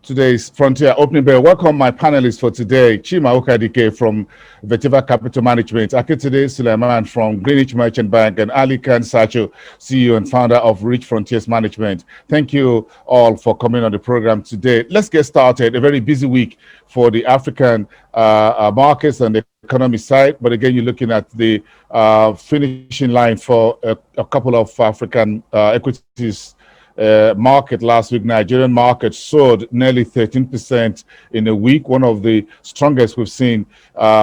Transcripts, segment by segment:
today's Frontier Opening Bell. Welcome my panelists for today. Chima Okadike from Vetiva Capital Management, Akitide Suleiman from Greenwich Merchant Bank, and Ali Khan Sacho, CEO and founder of Rich Frontiers Management. Thank you all for coming on the program today. Let's get started. A very busy week for the African markets and the economy side. But again, you're looking at the finishing line for a couple of African equities market last week. Nigerian market soared nearly 13% in a week, one of the strongest we've seen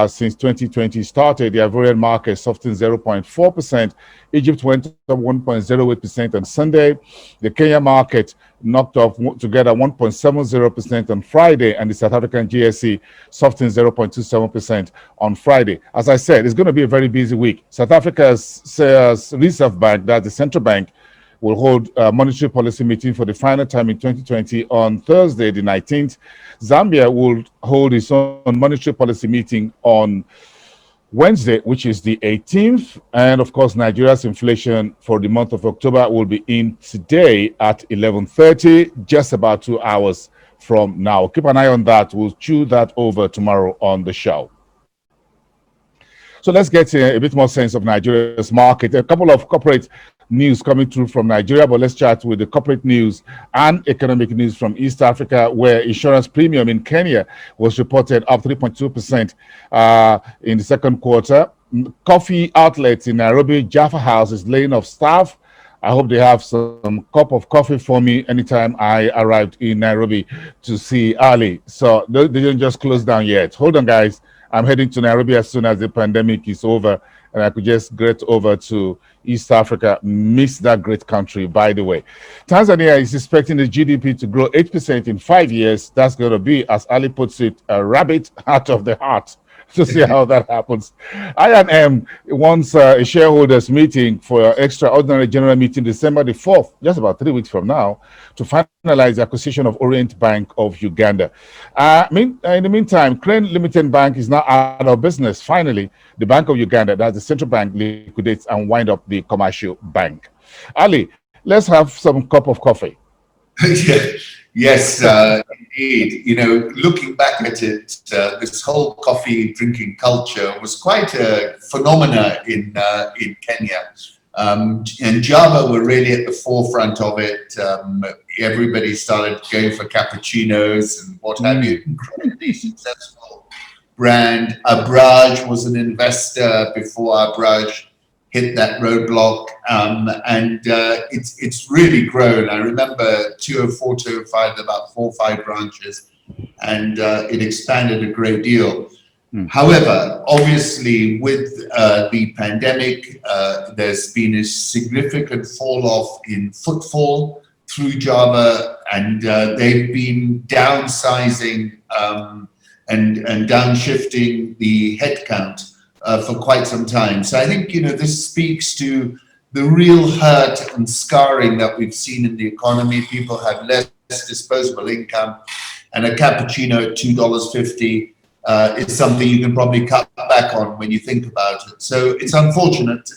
since 2020 started. The Ivorian market softened 0.4%. Egypt went up 1.08% on Sunday. The Kenya market knocked off together 1.70% on Friday, and the South African GSE softened 0.27% on Friday. As I said, it's going to be a very busy week. South Africa's Reserve Bank, that's the central bank, will hold a monetary policy meeting for the final time in 2020 on Thursday, the 19th. Zambia will hold its own monetary policy meeting on Wednesday, which is the 18th. And of course, Nigeria's inflation for the month of October will be in today at 11:30, just about 2 hours from now. Keep an eye on that. We'll chew that over tomorrow on the show. So let's get a bit more sense of Nigeria's market. A couple of corporate news coming through from Nigeria, but let's chat with the corporate news and economic news from East Africa, where insurance premium in Kenya was reported up 3.2% in the second quarter. Coffee outlets in Nairobi Java House is laying off staff. I hope they have some cup of coffee for me anytime I arrived in Nairobi to see Ali. So they didn't just close down yet. Hold on, guys. I'm heading to Nairobi as soon as the pandemic is over, and I could just get over to East Africa. Miss that great country, by the way. Tanzania is expecting the GDP to grow 8% in 5 years. That's going to be, as Ali puts it, a rabbit out of the hat. To see how that happens. I&M wants a shareholders meeting for an extraordinary general meeting December the 4th, just about 3 weeks from now, to finalize the acquisition of Orient Bank of Uganda. In the meantime, Crane Limited Bank is now out of business. Finally, the Bank of Uganda, that's the central bank, liquidates and wind up the commercial bank. Ali, let's have some cup of coffee. Yes, indeed. You know, looking back at it, this whole coffee drinking culture was quite a phenomena in Kenya. And Java were really at the forefront of it. Everybody started going for cappuccinos and what have you. Incredibly successful brand. Abraj was an investor before Abraj hit that roadblock, and it's really grown. I remember 2004, 2005, about 4 or 5 branches, and it expanded a great deal. However, obviously with the pandemic, there's been a significant fall off in footfall through Java, and they've been downsizing and downshifting the headcount for quite some time. So I think, you know, this speaks to the real hurt and scarring that we've seen in the economy. People have less disposable income, and a cappuccino at $2.50 is something you can probably cut back on when you think about it. So it's unfortunate,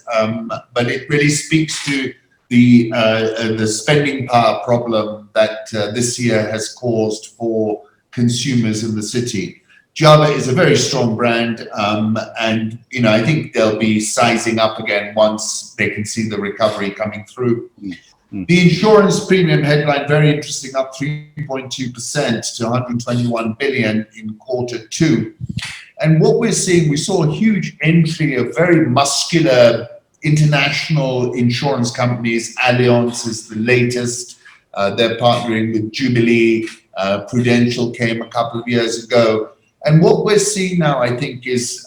but it really speaks to the spending power problem that this year has caused for consumers in the city. Java is a very strong brand, and you know, I think they'll be sizing up again once they can see the recovery coming through. The insurance premium headline, very interesting, up 3.2% to 121 billion in Q2. And what we're seeing, we saw a huge entry of very muscular international insurance companies. Allianz is the latest. They're partnering with Jubilee. Prudential came a couple of years ago. And what we're seeing now, I think, is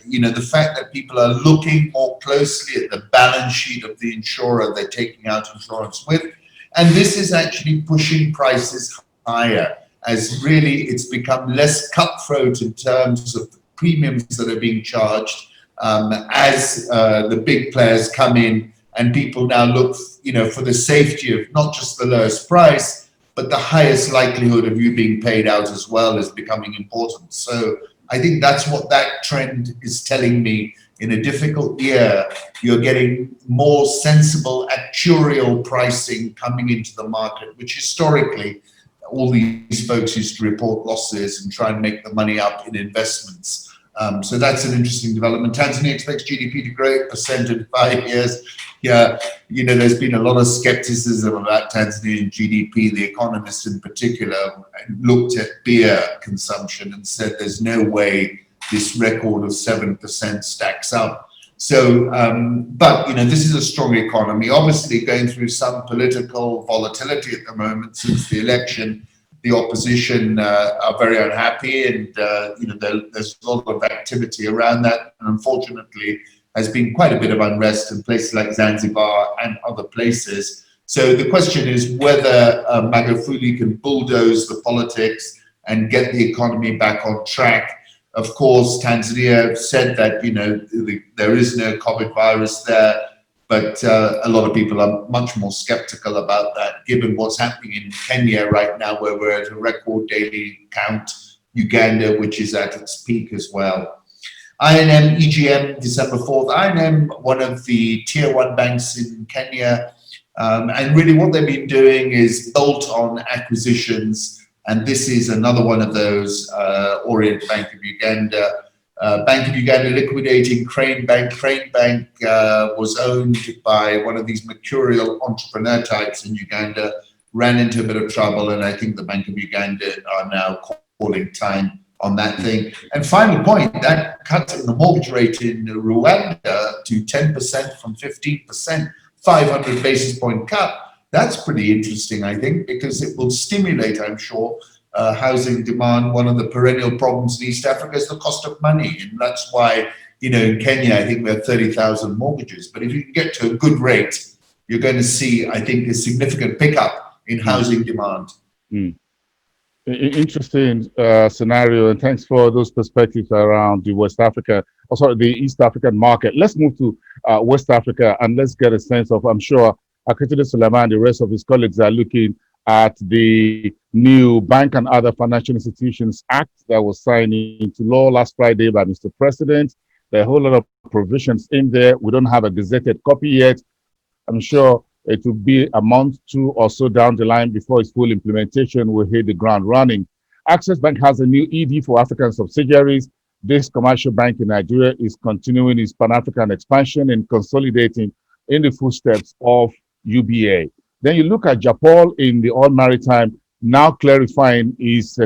you know, the fact that people are looking more closely at the balance sheet of the insurer they're taking out insurance with. And this is actually pushing prices higher, as really it's become less cutthroat in terms of the premiums that are being charged as the big players come in, and people now look, you know, for the safety of not just the lowest price, but the highest likelihood of you being paid out as well is becoming important. So I think that's what that trend is telling me. In a difficult year, you're getting more sensible actuarial pricing coming into the market, which historically all these folks used to report losses and try and make the money up in investments. So that's an interesting development. Tanzania expects GDP to grow 8% in 5 years. Yeah, there's been a lot of skepticism about Tanzanian GDP. The Economist in particular looked at beer consumption and said there's no way this record of 7% stacks up. So, but this is a strong economy, obviously going through some political volatility at the moment since the election. The opposition are very unhappy, and there's a lot of activity around that. And unfortunately, has been quite a bit of unrest in places like Zanzibar and other places. So the question is whether Magufuli can bulldoze the politics and get the economy back on track. Of course, Tanzania said that there is no COVID virus there. But a lot of people are much more skeptical about that, given what's happening in Kenya right now, where we're at a record daily count, Uganda, which is at its peak as well. I&M EGM, December 4th. I&M, one of the tier 1 banks in Kenya. And really what they've been doing is bolt-on acquisitions. And this is another one of those, Orient Bank of Uganda. Bank of Uganda liquidating Crane Bank. Crane Bank was owned by one of these mercurial entrepreneur types in Uganda, ran into a bit of trouble, and I think the Bank of Uganda are now calling time on that thing. And final point, that cut in the mortgage rate in Rwanda to 10% from 15%, 500 basis point cut. That's pretty interesting, I think, because it will stimulate, I'm sure, housing demand. One of the perennial problems in East Africa is the cost of money. And that's why, in Kenya, I think we have 30,000 mortgages. But if you can get to a good rate, you're going to see, I think, a significant pickup in housing demand. Interesting scenario. And thanks for those perspectives around the the East African market. Let's move to West Africa and let's get a sense of, I'm sure, Akitide Suleiman and the rest of his colleagues are looking at the new Bank and Other Financial Institutions Act that was signed into law last Friday by Mr. President. There are a whole lot of provisions in there. We don't have a gazetted copy yet. I'm sure it will be a month, 2 or so down the line before its full implementation will hit the ground running. Access Bank has a new ED for African subsidiaries. This commercial bank in Nigeria is continuing its Pan-African expansion and consolidating in the footsteps of UBA. Then you look at Japol in the All Maritime, now clarifying its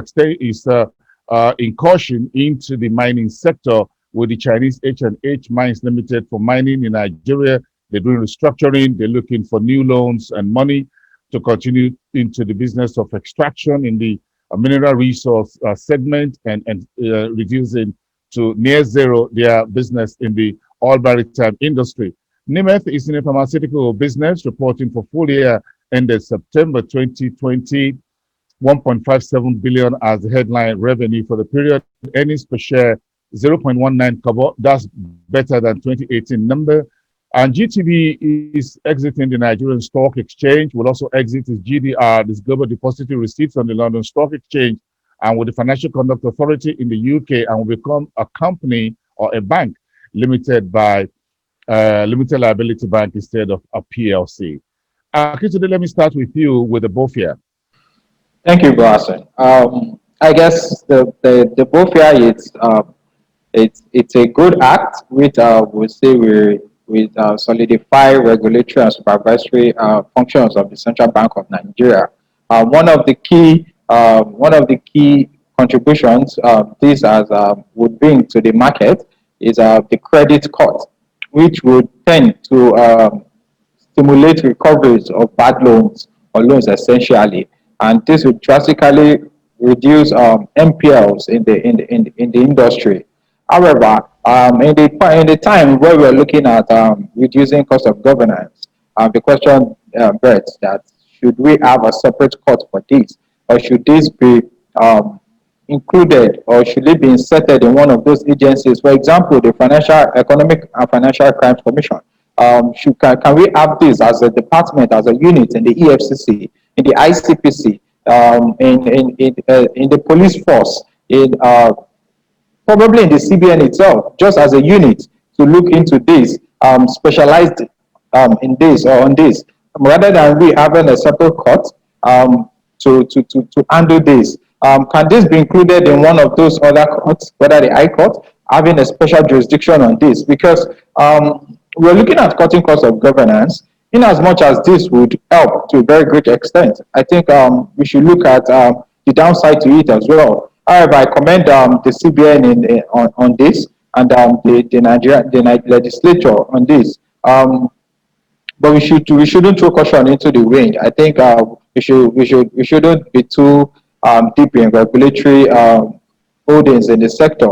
incursion into the mining sector with the Chinese H&H Mines Limited for mining in Nigeria. They're doing restructuring. They're looking for new loans and money to continue into the business of extraction in the mineral resource segment and reducing to near zero their business in the all maritime industry. Nimeth is in a pharmaceutical business, reporting for full year ended September 2020, 1.57 billion as the headline revenue for the period. Earnings per share 0.19 kobo. That's better than 2018 number. And GTB is exiting the Nigerian Stock Exchange. Will also exit its GDR, this Global Depository Receipts on the London Stock Exchange, and with the Financial Conduct Authority in the UK, and will become a company or a bank limited by limited liability bank instead of a PLC. Today, let me start with you with the BOFIA. Thank you, Brasson. I guess the BOFIA it's a good act which would say we solidify regulatory and supervisory functions of the Central Bank of Nigeria. One of the key contributions this would bring to the market is the credit cut, which would tend to stimulate recoveries of bad loans or loans essentially, and this would drastically reduce NPLs in the industry. However, in the time where we're looking at reducing cost of governance, the question begs that should we have a separate cut for this, or should this be included, or should it be inserted in one of those agencies? For example, the Economic and Financial Crimes Commission. Can we have this as a department, as a unit in the EFCC, in the ICPC, in the police force, probably in the CBN itself, just as a unit to look into this, specialized in this or on this, rather than we having a separate cut? to handle this. Can this be included in one of those other courts, whether the High Court, having a special jurisdiction on this? Because we're looking at cutting costs of governance. In as much as this would help to a very great extent, I think we should look at the downside to it as well. However, I commend the CBN on this, and the Nigerian legislature on this. But we shouldn't throw caution into the wind. I think we shouldn't be too deep in regulatory holdings in the sector,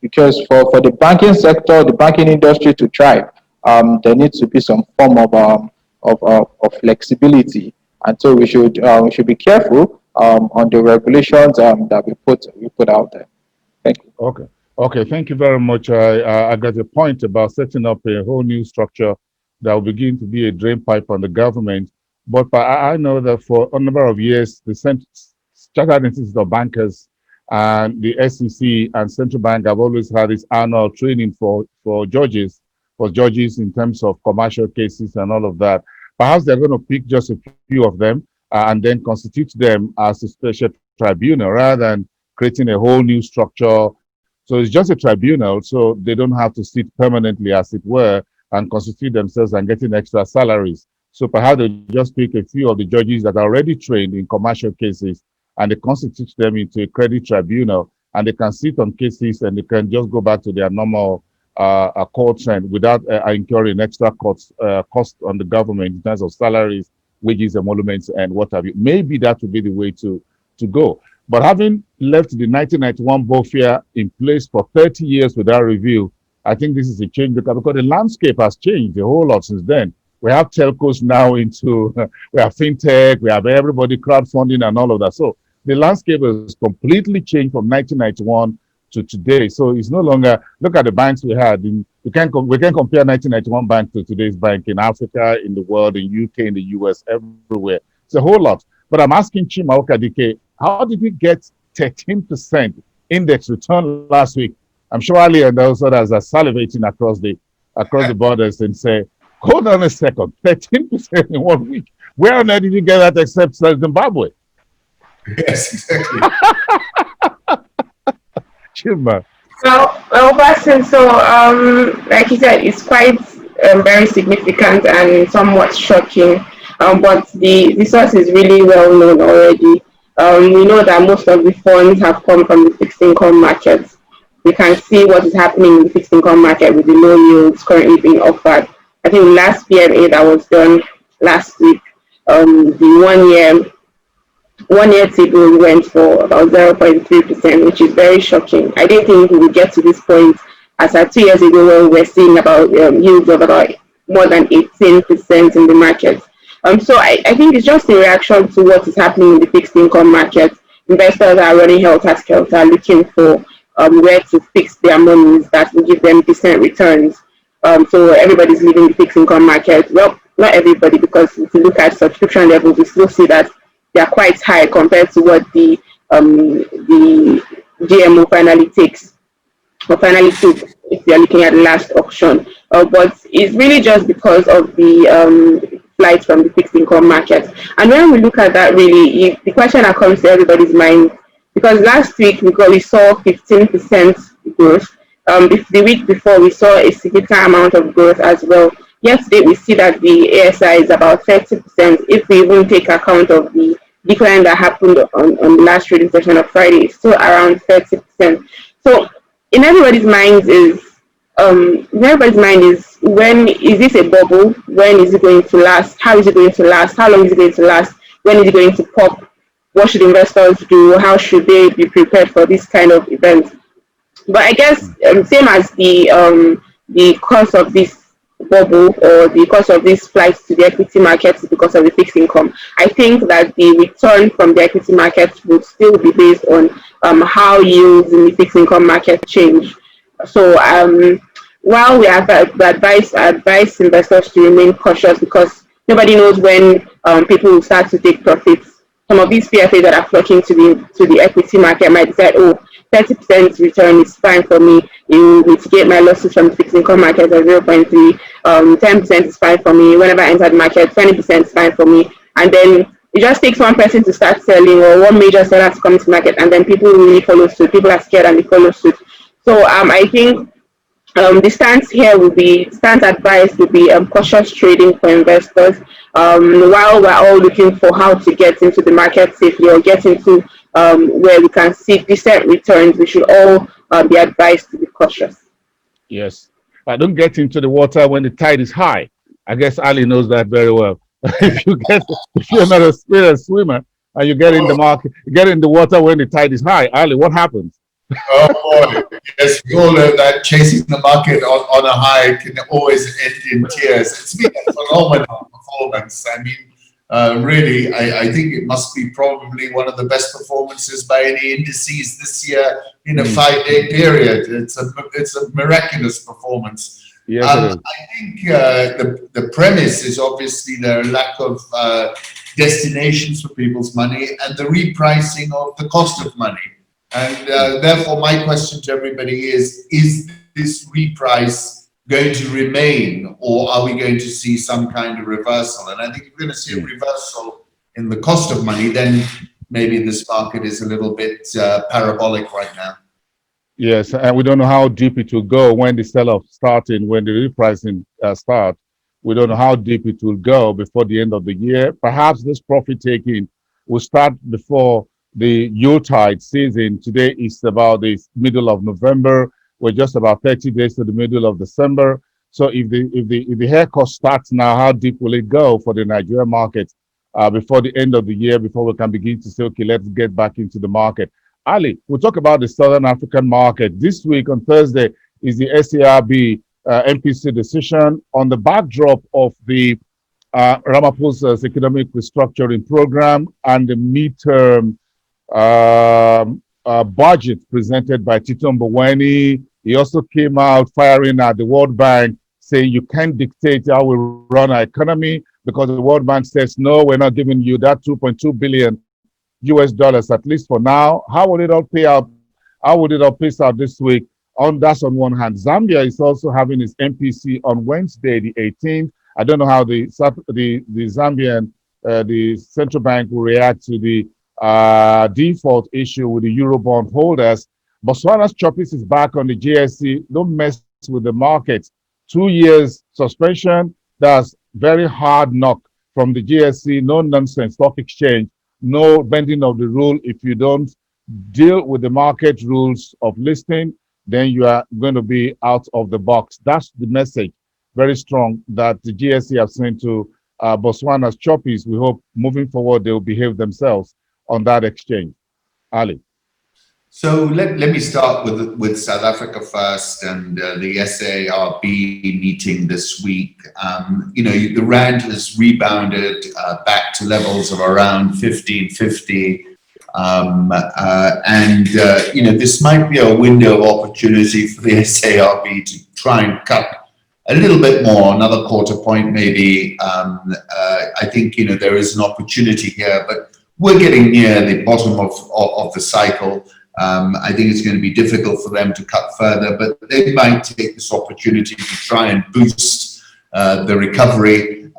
because for the banking sector, the banking industry to thrive, there needs to be some form of flexibility, and so we should be careful on the regulations that we put out there. Thank you. Okay. Thank you very much. I got your point about setting up a whole new structure that will begin to be a drain pipe on the government. But I know that for a number of years, the Chartered Institute of Bankers and the SEC and Central Bank have always had this annual training for judges in terms of commercial cases and all of that. Perhaps they're going to pick just a few of them and then constitute them as a special tribunal rather than creating a whole new structure. So it's just a tribunal, so they don't have to sit permanently, as it were, and constitute themselves and getting extra salaries. So perhaps they just pick a few of the judges that are already trained in commercial cases and they constitute them into a credit tribunal, and they can sit on cases and they can just go back to their normal court trend without incurring extra cost on the government in terms of salaries, wages, emoluments, and what have you. Maybe that would be the way to go. But having left the 1991 BOFIA in place for 30 years without review, I think this is a change because the landscape has changed a whole lot since then. We have telcos now we have fintech, we have everybody crowdfunding and all of that. So the landscape has completely changed from 1991 to today. So it's no longer, look at the banks we had. We can compare 1991 bank to today's bank in Africa, in the world, in UK, in the US, everywhere. It's a whole lot. But I'm asking Chima Okadike, how did we get 13% index return last week? I'm sure Ali and those others are salivating across the borders and say, hold on a second, 13% in 1 week. Where on earth did you get that except Zimbabwe? Yes, exactly. Chima. Well, Basim, so like you said, it's quite very significant and somewhat shocking. But the source is really well known already. We know that most of the funds have come from the fixed income markets. We can see what is happening in the fixed income market with the low yields currently being offered. I think the last PMA that was done last week, the one year T-bill went for about 0.3%, which is very shocking. I didn't think we would get to this point as at 2 years ago when we were seeing about yields of about more than 18% in the market. So I think it's just a reaction to what is happening in the fixed income market. Investors are running helter-skelter, looking for where to fix their monies that will give them decent returns. So everybody's leaving the fixed income market. Well, not everybody, because if you look at subscription levels, we still see that they are quite high compared to what the GMO finally takes, or finally took, if you're looking at the last auction. But it's really just because of the flight from the fixed income market. And when we look at that, really, the question that comes to everybody's mind, because last week we saw 15% growth. The week before, we saw a significant amount of growth as well. Yesterday, we see that the ASI is about 30%, if we even take account of the decline that happened on the last trading session of Friday. It's still around 30%. So in everybody's mind is, when is this a bubble? When is it going to last? How is it going to last? How long is it going to last? When is it going to pop? What should investors do? How should they be prepared for this kind of event? But I guess same as the cause of this bubble or the cost of this flight to the equity markets because of the fixed income, I think that the return from the equity markets would still be based on how yields in the fixed income market change. So while we have advise investors to remain cautious because nobody knows when people will start to take profits. Some of these PFAs that are flocking to the equity market might decide, 30% return is fine for me. You mitigate my losses from the fixed income market at 0.3. 10% is fine for me. Whenever I enter the market, 20% is fine for me. And then it just takes one person to start selling, or one major seller to come to market, and then people really follow suit. People are scared and they follow suit. So I think the stance advice would be cautious trading for investors. While we're all looking for how to get into the market safely, or get into where we can see decent returns, we should all be advised to be cautious. Yes. Don't get into the water when the tide is high. I guess Ali knows that very well. If you're not a experienced swimmer and you get in the market, get in the water when the tide is high, Ali, what happens? Oh boy, yes, we all know that chasing the market on a high can always end in tears. It's been a phenomenal performance. I mean, really, I think it must be probably one of the best performances by any indices this year in a 5-day period. It's a miraculous performance. Yes, I think the premise is obviously the lack of destinations for people's money and the repricing of the cost of money. And therefore, my question to everybody is this reprice going to remain, or are we going to see some kind of reversal? And I think if we're going to see a reversal in the cost of money, then maybe this market is a little bit parabolic right now. Yes, and we don't know how deep it will go when the sell-off starting, when the repricing starts. We don't know how deep it will go before the end of the year. Perhaps this profit taking will start before the Yuletide season. Today is about the middle of November. We're just about 30 days to the middle of December. So if the haircut starts now, how deep will it go for the Nigerian market before the end of the year, before we can begin to say, okay, let's get back into the market? Ali, we'll talk about the Southern African market. This week on Thursday is the SARB MPC decision on the backdrop of the Ramaphosa's economic restructuring program and the midterm budget presented by Tito Mboweni. He also came out firing at the World Bank, saying you can't dictate how we run our economy, because the World Bank says, no, we're not giving you that $2.2 billion US dollars, at least for now. How will it all pay out? How would it all pay out this week? That's on one hand. Zambia is also having its MPC on Wednesday, the 18th. I don't know how the Zambian, the central bank will react to the default issue with the Eurobond holders. Botswana Choppies is back on the GSE. Don't mess with the market. 2 years suspension. That's very hard knock from the GSE. No nonsense stock exchange. No bending of the rule. If you don't deal with the market rules of listing, then you are going to be out of the box. That's the message, very strong, that the GSE have sent to Botswana's Choppies. We hope moving forward they will behave themselves on that exchange. Ali. So let me start with South Africa first, and the SARB meeting this week. The rand has rebounded back to levels of around 15.50, this might be a window of opportunity for the SARB to try and cut a little bit more, another quarter point maybe. I think there is an opportunity here, but we're getting near the bottom of the cycle. I think it's going to be difficult for them to cut further, but they might take this opportunity to try and boost the recovery.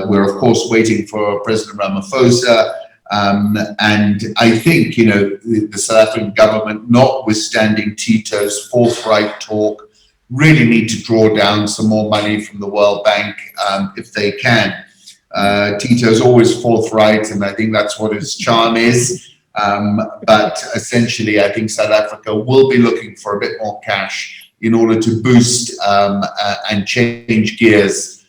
We're of course waiting for President Ramaphosa, and I think the South African government, notwithstanding Tito's forthright talk, really need to draw down some more money from the World Bank if they can. Tito's always forthright, and I think that's what his charm is. But essentially, I think South Africa will be looking for a bit more cash in order to boost and change gears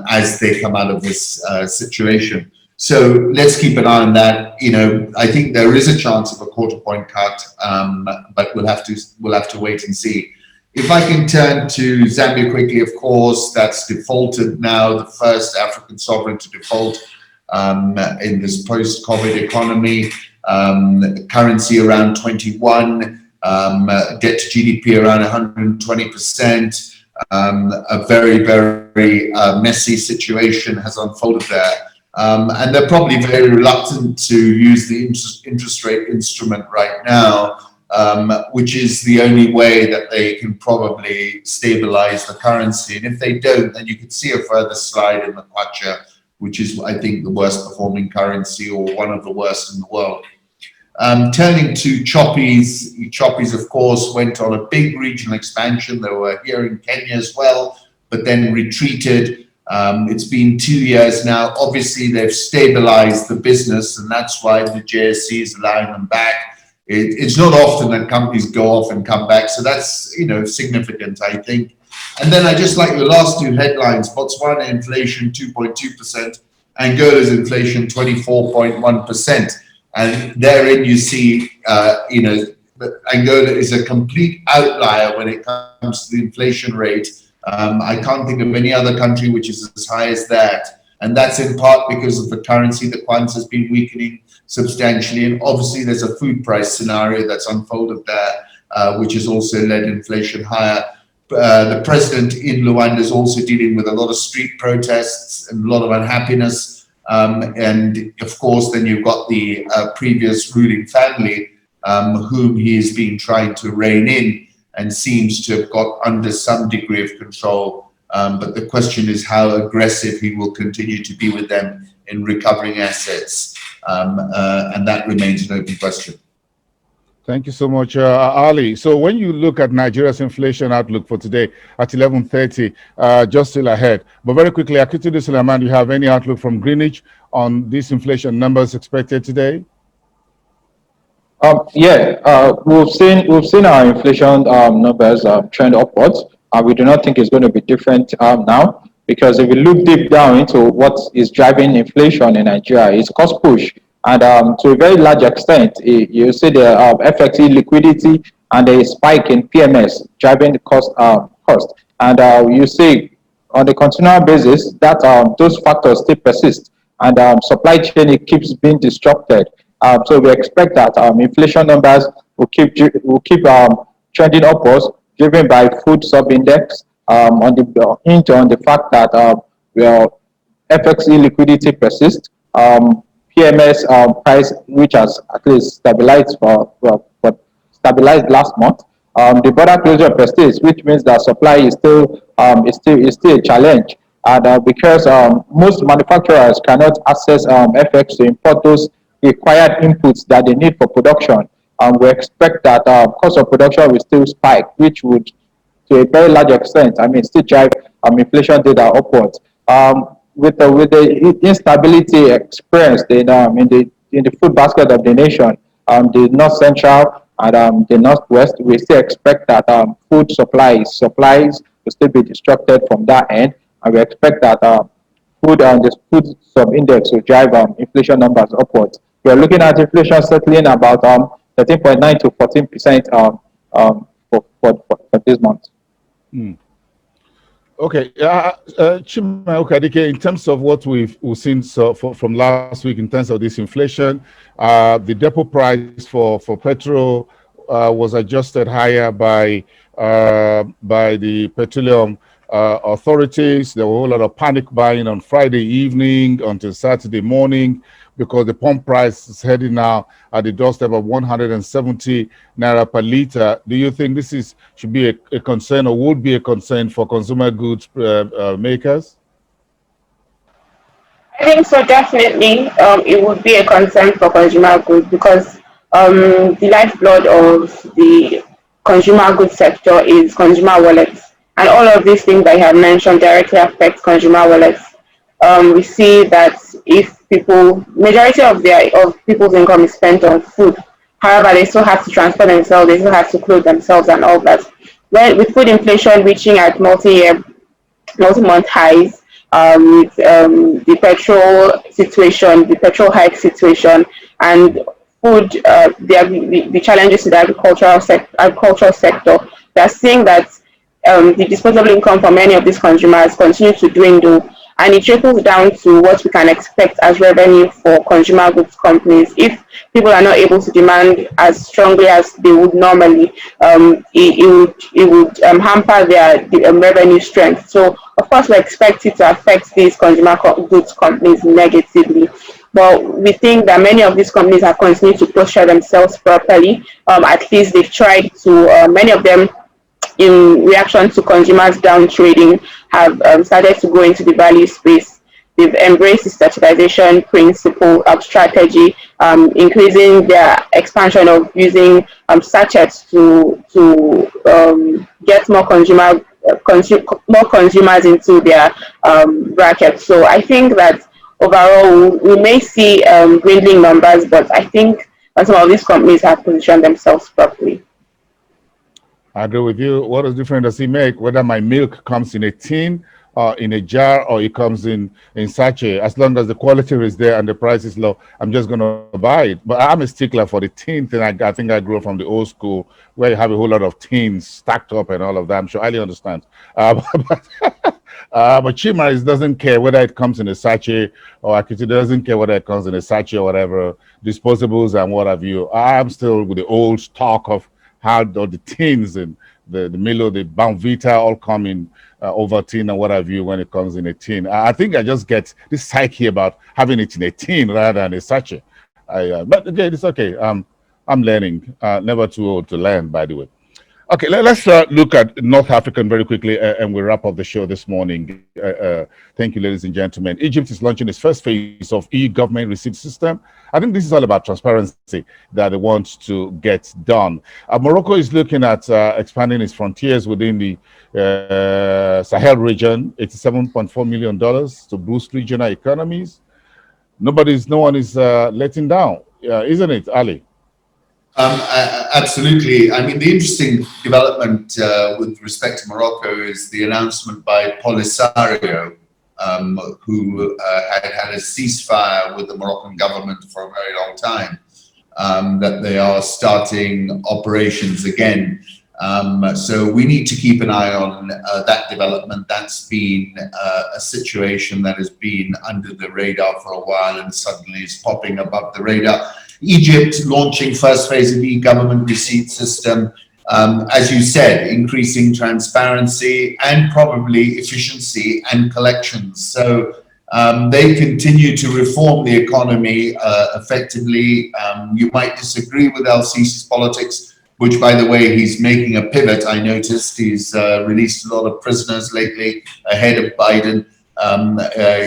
as they come out of this situation. So let's keep an eye on that. I think there is a chance of a quarter point cut, but we'll have to wait and see. If I can turn to Zambia quickly, of course, that's defaulted now, the first African sovereign to default in this post-COVID economy. Currency around 21, debt to GDP around 120%. A very, very messy situation has unfolded there. And they're probably very reluctant to use the interest rate instrument right now, which is the only way that they can probably stabilize the currency. And if they don't, then you could see a further slide in the kwacha, which is, I think, the worst performing currency or one of the worst in the world. Turning to Choppies, Choppies, of course, went on a big regional expansion. They were here in Kenya as well, but then retreated. It's been 2 years now. Obviously, they've stabilized the business, and that's why the JSE is allowing them back. It's not often that companies go off and come back, so that's, you know, significant, I think. And then I just like the last two headlines: Botswana inflation 2.2%, Angola's inflation 24.1%. And therein you see, you know, Angola is a complete outlier when it comes to the inflation rate. I can't think of any other country which is as high as that. And that's in part because of the currency. The kwanza has been weakening substantially. And obviously there's a food price scenario that's unfolded there, which has also led inflation higher. The president in Luanda is also dealing with a lot of street protests and a lot of unhappiness. And of course, then you've got the previous ruling family, whom he has been trying to rein in and seems to have got under some degree of control. But the question is how aggressive he will continue to be with them in recovering assets. And that remains an open question. Thank you so much, Ali. So when you look at Nigeria's inflation outlook for today at 11:30, just still ahead. But very quickly, Akitude Suleiman, do you have any outlook from Greenwich on these inflation numbers expected today? We've seen our inflation numbers trend upwards. We do not think it's going to be different now, because if we look deep down into what is driving inflation in Nigeria, it's cost push. And to a very large extent, you see the FX liquidity and a spike in PMS driving the cost. And you see on a continual basis that those factors still persist, and supply chain, it keeps being disrupted. So we expect that inflation numbers will keep trending upwards, driven by food sub-index, on the fact that FX liquidity persists. PMS price, which has at least stabilized stabilized last month. The border closure persists, which means that supply is still a challenge. And because most manufacturers cannot access FX to import those required inputs that they need for production, we expect that cost of production will still spike, which would, to a very large extent, still drive inflation data upwards. With the instability experienced in the food basket of the nation, the North Central and the Northwest, we still expect that food supplies will still be disrupted from that end, and we expect that the food sub-index will drive inflation numbers upwards. We are looking at inflation settling about 13.9 to 14% for this month. Okay, Chima Ukadike, in terms of what we've seen from last week in terms of this inflation, the depot price for petrol was adjusted higher by the petroleum authorities. There were a whole lot of panic buying on Friday evening until Saturday morning, because the pump price is heading now at the doorstep of 170 naira per liter. Do you think this should be a concern, or would be a concern for consumer goods makers? I think so, definitely. It would be a concern for consumer goods, because the lifeblood of the consumer goods sector is consumer wallets. And all of these things that you have mentioned directly affect consumer wallets. We see that if majority of people's income is spent on food, however, they still have to transport themselves, they still have to clothe themselves and all that. Well, with food inflation reaching at multi-month highs, with the petrol situation, the petrol hike situation, and food, the challenges to the agricultural sector, they are seeing that the disposable income for many of these consumers continue to dwindle, and it trickles down to what we can expect as revenue for consumer goods companies. If people are not able to demand as strongly as they would normally, it would hamper their revenue strength. So, of course, we expect it to affect these consumer goods companies negatively. But we think that many of these companies have continued to posture themselves properly. At least they've tried to, many of them, in reaction to consumers downtrading, have started to go into the value space. they've embraced the statization principle of strategy, increasing their expansion of using sachets to get more more consumers into their bracket. So I think that overall we may see dwindling numbers, but I think some of these companies have positioned themselves properly. I agree with you. What is different does it make whether my milk comes in a tin or in a jar or it comes in sachet? As long as the quality is there and the price is low, I'm just going to buy it. But I'm a stickler for the tin thing. I think I grew up from the old school where you have a whole lot of tins stacked up and all of that. I'm sure Ali understands. But Chima doesn't care whether it comes in a sachet or Akiti doesn't care whether it comes in a sachet or whatever, disposables and what have you. I'm still with the old stock of how the tins and the Milo, the Banvita all come in over tin and what have you when it comes in a tin. I think I just get this psyche about having it in a tin rather than a sachet. But again, it's okay. I'm learning. Never too old to learn, by the way. Okay, let's look at North African very quickly and we'll wrap up the show this morning. Thank you, ladies and gentlemen. Egypt is launching its first phase of e-government receipt system. I think this is all about transparency that they want to get done. Morocco is looking at expanding its frontiers within the Sahel region, $87.4 million to boost regional economies. No one is letting down, isn't it, Ali? Absolutely. I mean, the interesting development with respect to Morocco is the announcement by Polisario, who had a ceasefire with the Moroccan government for a very long time, that they are starting operations again. So we need to keep an eye on that development. That's been a situation that has been under the radar for a while and suddenly is popping above the radar. Egypt launching first phase of e-government receipt system, as you said, increasing transparency and probably efficiency and collections. So they continue to reform the economy effectively. You might disagree with El-Sisi's politics, which, by the way, he's making a pivot. I noticed he's released a lot of prisoners lately ahead of Biden.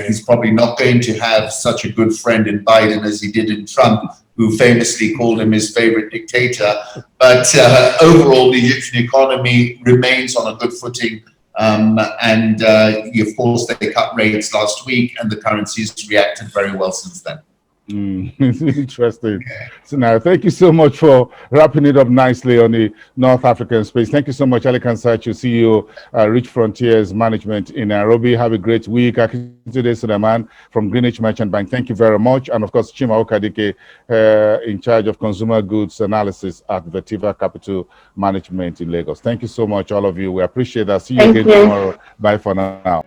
He's probably not going to have such a good friend in Biden as he did in Trump, who famously called him his favorite dictator. But overall, the Egyptian economy remains on a good footing. Of course, they cut rates last week and the currency has reacted very well since then. Interesting. Okay. So now, thank you so much for wrapping it up nicely on the North African space. Thank you so much, Ali Kansachu, CEO, Rich Frontiers Management in Nairobi. Have a great week. Today, Suleiman from Greenwich Merchant Bank. Thank you very much. And of course, Chima Okadike, in charge of consumer goods analysis at Vertiva Capital Management in Lagos. Thank you so much, all of you. We appreciate that. See you again tomorrow. Bye for now.